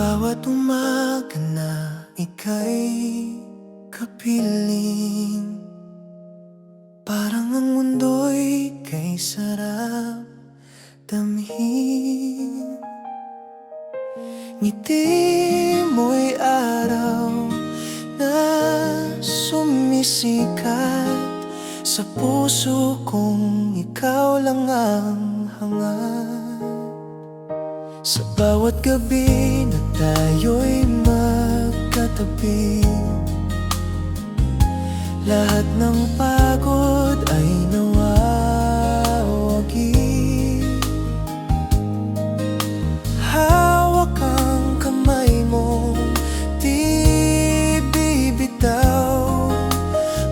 bawat umaga na ika'y kapiling, parang ang mundo'y kay sarap damhin. Ngiti mo'y araw na sumisikat sa puso kong ikaw lang ang hangat. Sa bawat gabi na tayo'y magkatabi, lahat ng pagod ay nawawagi. Hawak ang kamay mo, di bibitaw.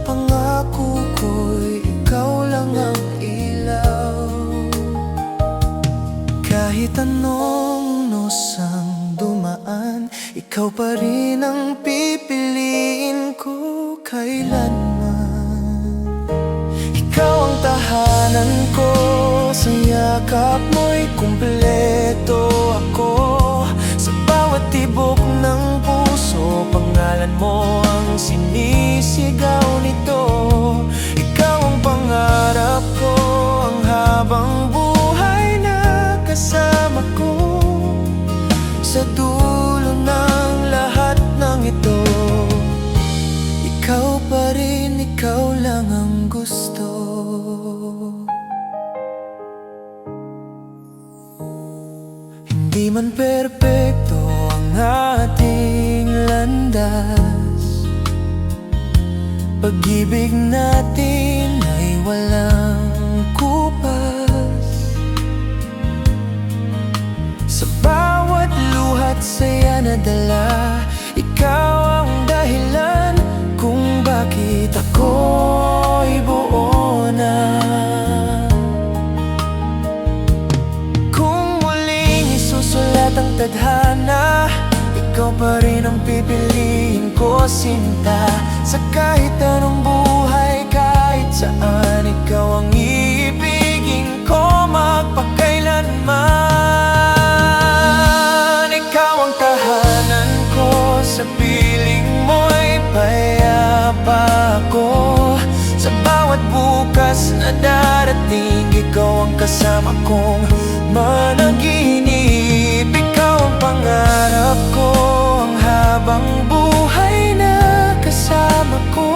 Pangako ko'y ikaw lang ang ilaw. Kahit anong nosang dumaan, ikaw pa rin ang pipiliin ko kailanman. Ikaw ang tahanan ko, sa yakap mo'y kumpleto ako. Sa bawat tibok ng puso, pangalan mo ang sinisigaw nito. Ikaw ang pangarap ko, ang habang buhay na kasama ko. Sa dulo ng lahat ng ito, ikaw pa rin, ikaw lang ang gusto. Hindi man perpekto ang ating landas, pag-ibig natin ay walang kupas. Sa bawat luhat saya na dala, ikaw ang dahilan kung bakit ako'y buo na. Kung muling isusulat ang tadhana, ikaw pa rin ang pipiliin ko, sinta. Sa kahit anong buhay, kahit saan, ikaw ang iibigin ko magpakailanman. Ikaw ang tahanan ko, sa piling mo'y payapa ako. Sa bawat bukas na darating, ikaw ang kasama kong managinip. Ikaw ang pangarap ko, ang habang buhay na kasama ko.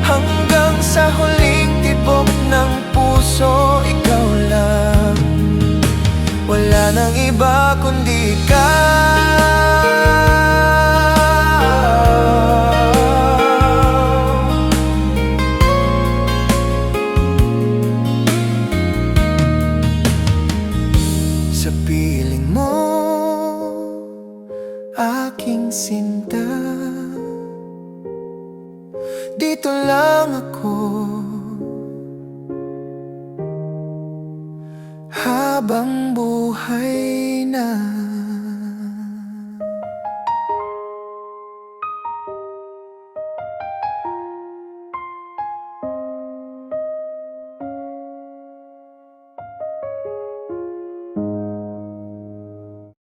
Hanggang sa huling tibok ng puso, ikaw lang. Wala nang iba kundi ikaw. Sa piling mo, aking sinta, dito lang ako. Habang buhay